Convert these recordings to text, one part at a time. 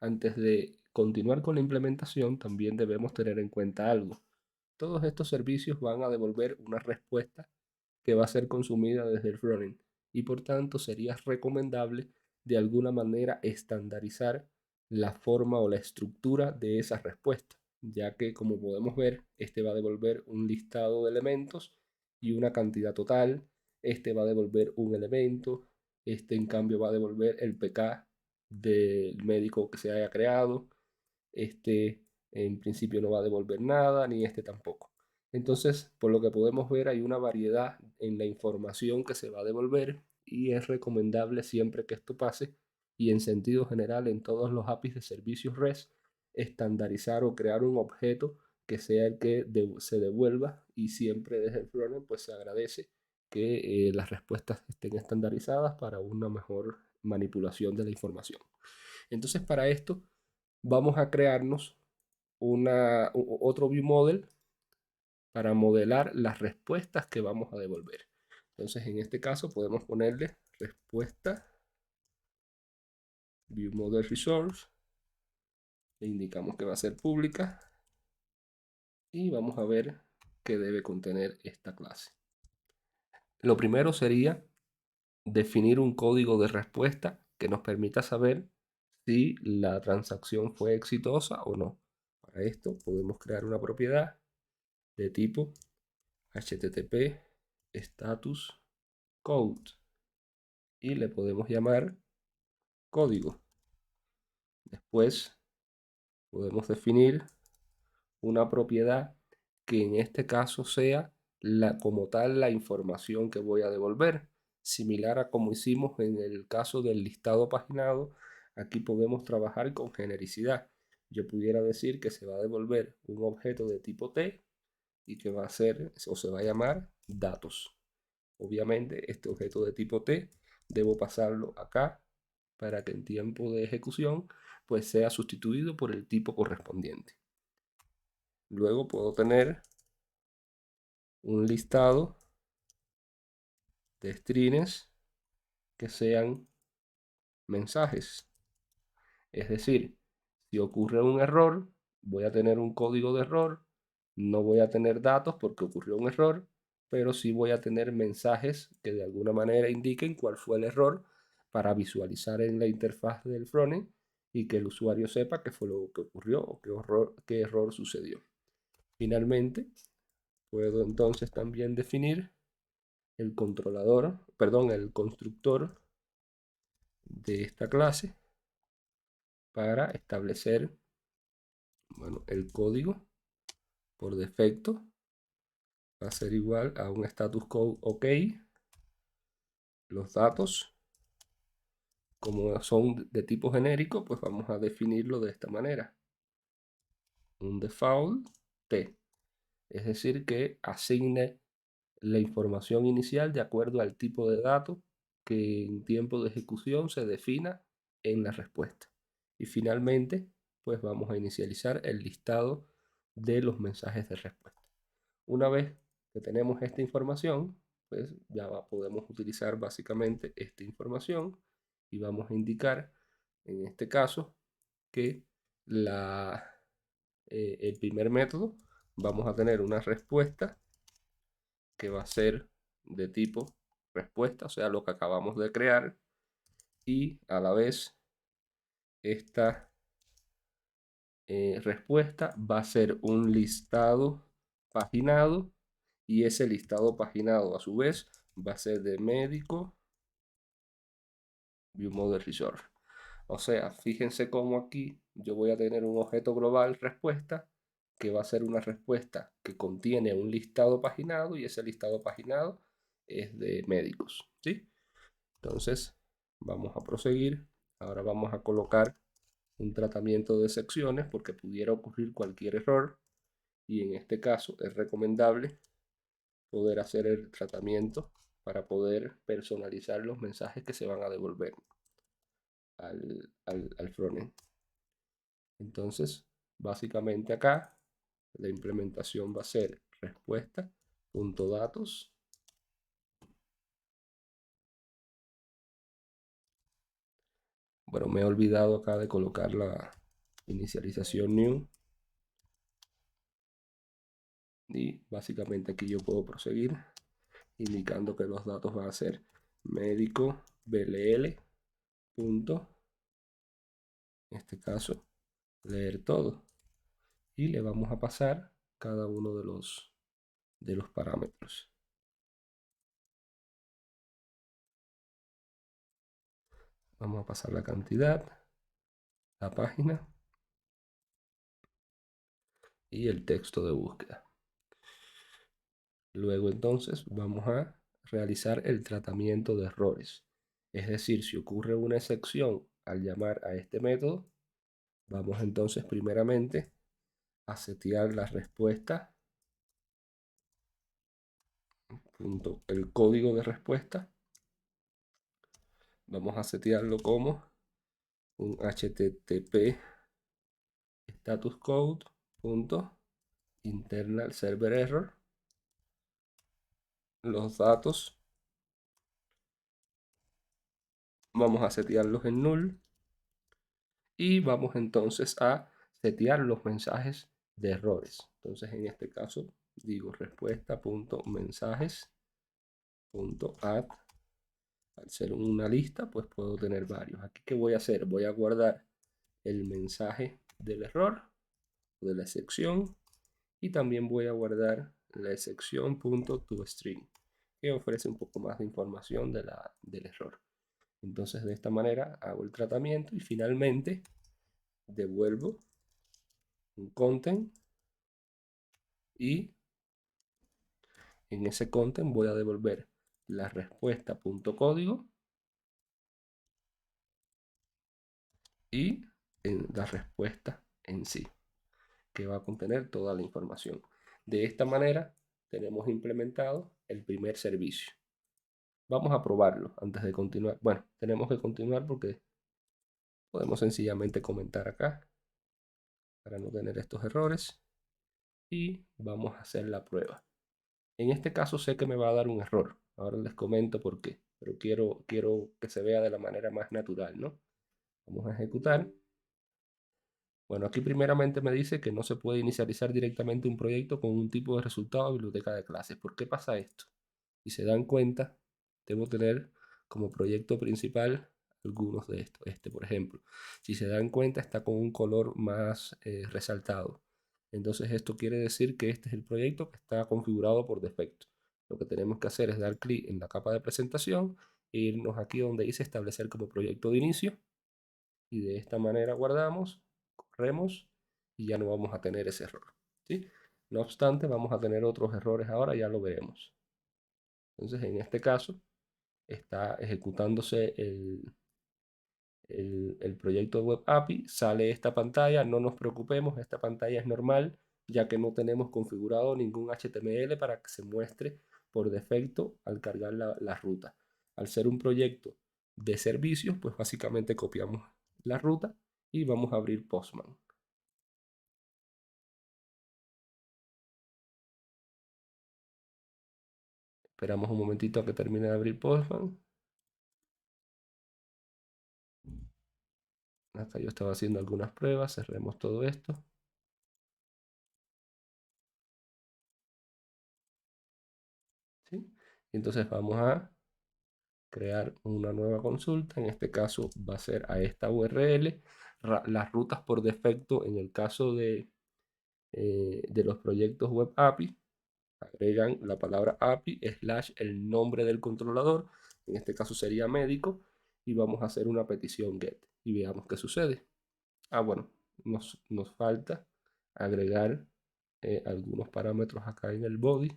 antes de continuar con la implementación, también debemos tener en cuenta algo. Todos estos servicios van a devolver una respuesta que va a ser consumida desde el frontend y por tanto sería recomendable de alguna manera estandarizar la forma o la estructura de esa respuesta, ya que como podemos ver, este va a devolver un listado de elementos y una cantidad total, este va a devolver un elemento, este en cambio va a devolver el PK del médico que se haya creado, este en principio no va a devolver nada, ni este tampoco. Entonces, por lo que podemos ver, hay una variedad en la información que se va a devolver y es recomendable siempre que esto pase y en sentido general en todos los APIs de servicios REST estandarizar o crear un objeto que sea el que se devuelva y siempre desde el frontend pues se agradece que las respuestas estén estandarizadas para una mejor manipulación de la información. Entonces para esto vamos a crearnos otro view model para modelar las respuestas que vamos a devolver. Entonces, en este caso podemos ponerle respuesta view model resource, le indicamos que va a ser pública y vamos a ver qué debe contener esta clase. Lo primero sería definir un código de respuesta que nos permita saber si la transacción fue exitosa o no. Para esto podemos crear una propiedad de tipo http status code y le podemos llamar código. Después podemos definir una propiedad que en este caso sea como tal la información que voy a devolver, similar a como hicimos en el caso del listado paginado. Aquí podemos trabajar con genericidad. Yo pudiera decir que se va a devolver un objeto de tipo T y que va a ser o se va a llamar datos. Obviamente este objeto de tipo T debo pasarlo acá para que en tiempo de ejecución pues sea sustituido por el tipo correspondiente. Luego puedo tener un listado de strings que sean mensajes. Es decir, si ocurre un error, voy a tener un código de error, no voy a tener datos porque ocurrió un error, pero sí voy a tener mensajes que de alguna manera indiquen cuál fue el error para visualizar en la interfaz del frontend y que el usuario sepa qué fue lo que ocurrió o qué error sucedió. Finalmente, puedo entonces también definir el controlador, perdón, el constructor de esta clase para establecer, bueno, el código por defecto va a ser igual a un status code OK. Los datos, como son de tipo genérico, pues vamos a definirlo de esta manera. Un default T, es decir, que asigne la información inicial de acuerdo al tipo de dato que en tiempo de ejecución se defina en la respuesta. Y finalmente, pues vamos a inicializar el listado de los mensajes de respuesta. Una vez que tenemos esta información, pues ya podemos utilizar básicamente esta información y vamos a indicar en este caso que el primer método vamos a tener una respuesta que va a ser de tipo respuesta, o sea, lo que acabamos de crear, y a la vez esta respuesta va a ser un listado paginado y ese listado paginado a su vez va a ser de médico view model resource. O sea, fíjense cómo aquí yo voy a tener un objeto global respuesta que va a ser una respuesta que contiene un listado paginado y ese listado paginado es de médicos, ¿sí? Entonces, vamos a proseguir. Ahora vamos a colocar un tratamiento de secciones porque pudiera ocurrir cualquier error y en este caso es recomendable poder hacer el tratamiento para poder personalizar los mensajes que se van a devolver al frontend. Entonces, básicamente acá la implementación va a ser respuesta.datos Bueno, me he olvidado acá de colocar la inicialización new. Y básicamente aquí yo puedo proseguir indicando que los datos van a ser médico BLL punto, en este caso, leer todo. Y le vamos a pasar cada uno de los parámetros. Vamos a pasar la cantidad, la página y el texto de búsqueda. Luego entonces vamos a realizar el tratamiento de errores. Es decir, si ocurre una excepción al llamar a este método, vamos entonces primeramente a setear la respuesta, el código de respuesta. Vamos a setearlo como un http status code internal server error. Los datos vamos a setearlos en null y vamos entonces a setear los mensajes de errores. Entonces en este caso digo respuesta.mensajes.add. Al ser una lista pues puedo tener varios. Aquí ¿qué voy a hacer? Voy a guardar el mensaje del error o de la excepción y también voy a guardar la excepción.toString, que ofrece un poco más de información del error. Entonces de esta manera hago el tratamiento y finalmente devuelvo un content y en ese content voy a devolver la respuesta.código y en la respuesta en sí, que va a contener toda la información. De esta manera tenemos implementado el primer servicio. Vamos a probarlo antes de continuar. Bueno, tenemos que continuar porque podemos sencillamente comentar acá para no tener estos errores y vamos a hacer la prueba. En este caso sé que me va a dar un error. Ahora les comento por qué, pero quiero que se vea de la manera más natural, ¿no? Vamos a ejecutar. Bueno, aquí primeramente me dice que no se puede inicializar directamente un proyecto con un tipo de resultado de biblioteca de clases. ¿Por qué pasa esto? Si se dan cuenta, debo tener como proyecto principal algunos de estos. Este, por ejemplo, si se dan cuenta, está con un color más resaltado. Entonces esto quiere decir que este es el proyecto que está configurado por defecto. Lo que tenemos que hacer es dar clic en la capa de presentación e irnos aquí donde dice establecer como proyecto de inicio. Y de esta manera guardamos, corremos y ya no vamos a tener ese error, ¿sí? No obstante, vamos a tener otros errores ahora, ya lo veremos. Entonces, en este caso, está ejecutándose el proyecto de Web API, sale esta pantalla, no nos preocupemos, esta pantalla es normal, ya que no tenemos configurado ningún HTML para que se muestre por defecto al cargar la ruta. Al ser un proyecto de servicios, pues básicamente copiamos la ruta y vamos a abrir Postman. Esperamos un momentito a que termine de abrir Postman. Hasta yo estaba haciendo algunas pruebas, cerremos todo esto. ¿Sí? Y entonces vamos a crear una nueva consulta. En este caso va a ser a esta URL. Las rutas por defecto en el caso de los proyectos Web API agregan la palabra API / el nombre del controlador. En este caso sería médico. Y vamos a hacer una petición GET y veamos qué sucede. Bueno, nos falta agregar algunos parámetros acá en el body.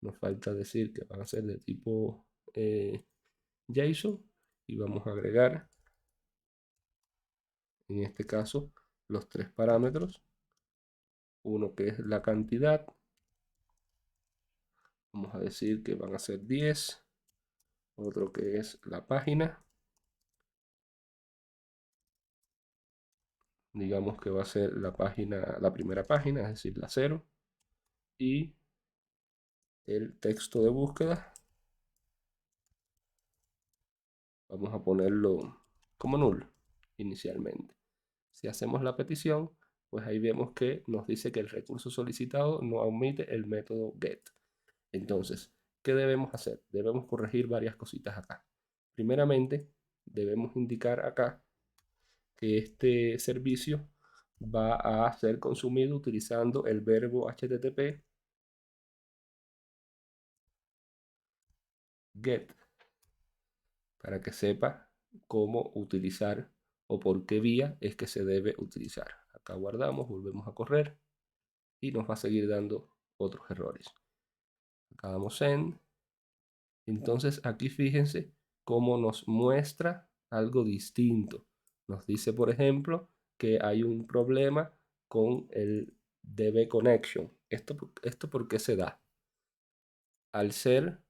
Nos falta decir que van a ser de tipo JSON y vamos a agregar en este caso los tres parámetros. Uno que es la cantidad, vamos a decir que van a ser 10. Otro que es la página, digamos que va a ser la página, la primera página, es decir, la 0. Y el texto de búsqueda vamos a ponerlo como null. inicialmente. Si hacemos la petición, pues ahí vemos que nos dice que el recurso solicitado no admite el método get. Entonces, ¿qué debemos hacer? Debemos corregir varias cositas acá. Primeramente, debemos indicar acá que este servicio va a ser consumido utilizando el verbo HTTP get, para que sepa cómo utilizar o por qué vía es que se debe utilizar. Acá guardamos, volvemos a correr y nos va a seguir dando otros errores. Acá damos send. Entonces aquí fíjense cómo nos muestra algo distinto. Nos dice, por ejemplo, que hay un problema con el DB connection. ¿Esto por qué se da? Al ser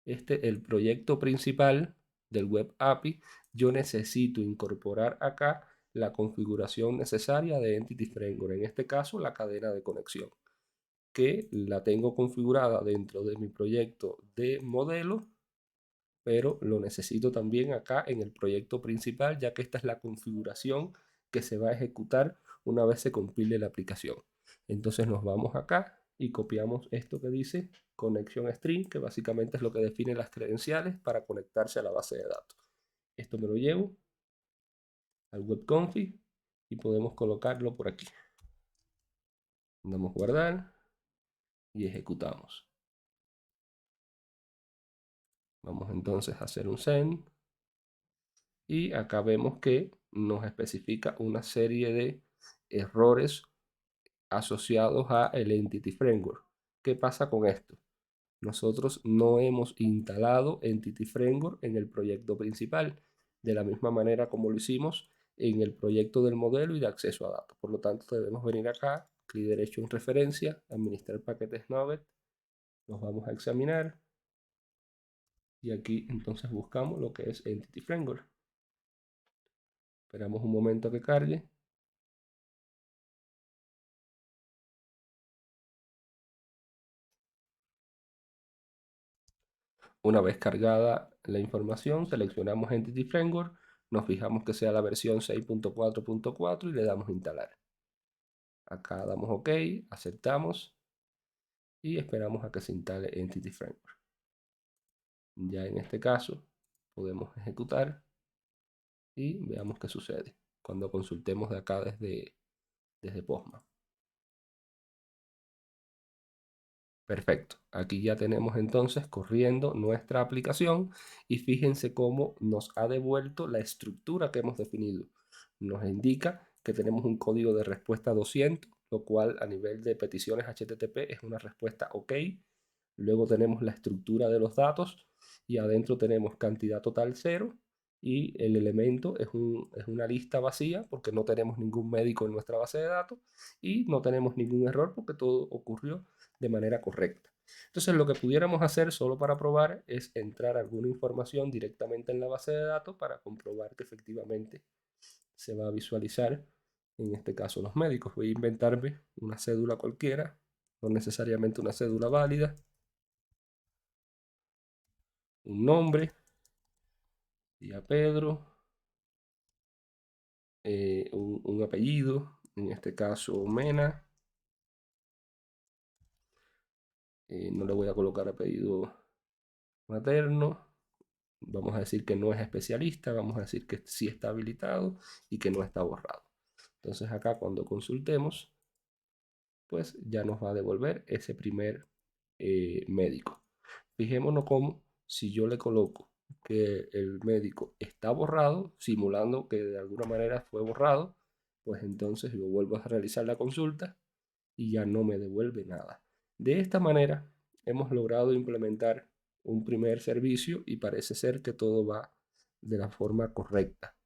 el proyecto principal del Web API, yo necesito incorporar acá la configuración necesaria de Entity Framework, en este caso la cadena de conexión, que la tengo configurada dentro de mi proyecto de modelo, pero lo necesito también acá en el proyecto principal, ya que esta es la configuración que se va a ejecutar una vez se compile la aplicación. Entonces nos vamos acá y copiamos esto que dice Connection String, que básicamente es lo que define las credenciales para conectarse a la base de datos. Esto me lo llevo al webconfig y podemos colocarlo por aquí. Damos guardar y ejecutamos. Vamos entonces a hacer un send y acá vemos que nos especifica una serie de errores asociados a el Entity Framework. ¿Qué pasa con esto? Nosotros no hemos instalado Entity Framework en el proyecto principal, de la misma manera como lo hicimos en el proyecto del modelo y de acceso a datos. Por lo tanto, debemos venir acá, clic derecho en referencia, administrar paquetes Nugget, los vamos a examinar y aquí entonces buscamos lo que es Entity Framework. Esperamos un momento que cargue. Una vez cargada la información, seleccionamos Entity Framework, nos fijamos que sea la versión 6.4.4 y le damos instalar. Acá damos OK, aceptamos y esperamos a que se instale Entity Framework. Ya en este caso podemos ejecutar y veamos qué sucede cuando consultemos de acá desde Postman. Perfecto, aquí ya tenemos entonces corriendo nuestra aplicación y fíjense cómo nos ha devuelto la estructura que hemos definido. Nos indica que tenemos un código de respuesta 200, lo cual a nivel de peticiones HTTP es una respuesta OK. Luego tenemos la estructura de los datos y adentro tenemos cantidad total 0 y el elemento es una lista vacía porque no tenemos ningún médico en nuestra base de datos y no tenemos ningún error porque todo ocurrió de manera correcta. Entonces lo que pudiéramos hacer solo para probar es entrar alguna información directamente en la base de datos para comprobar que efectivamente se va a visualizar, en este caso los médicos. Voy a inventarme una cédula cualquiera, no necesariamente una cédula válida, un nombre, y a Pedro, un apellido, en este caso Mena. No le voy a colocar apellido materno. Vamos a decir que no es especialista, vamos a decir que sí está habilitado y que no está borrado. Entonces acá cuando consultemos, pues ya nos va a devolver ese primer médico. Fijémonos cómo si yo le coloco que el médico está borrado, simulando que de alguna manera fue borrado, pues entonces yo vuelvo a realizar la consulta y ya no me devuelve nada. De esta manera hemos logrado implementar un primer servicio y parece ser que todo va de la forma correcta.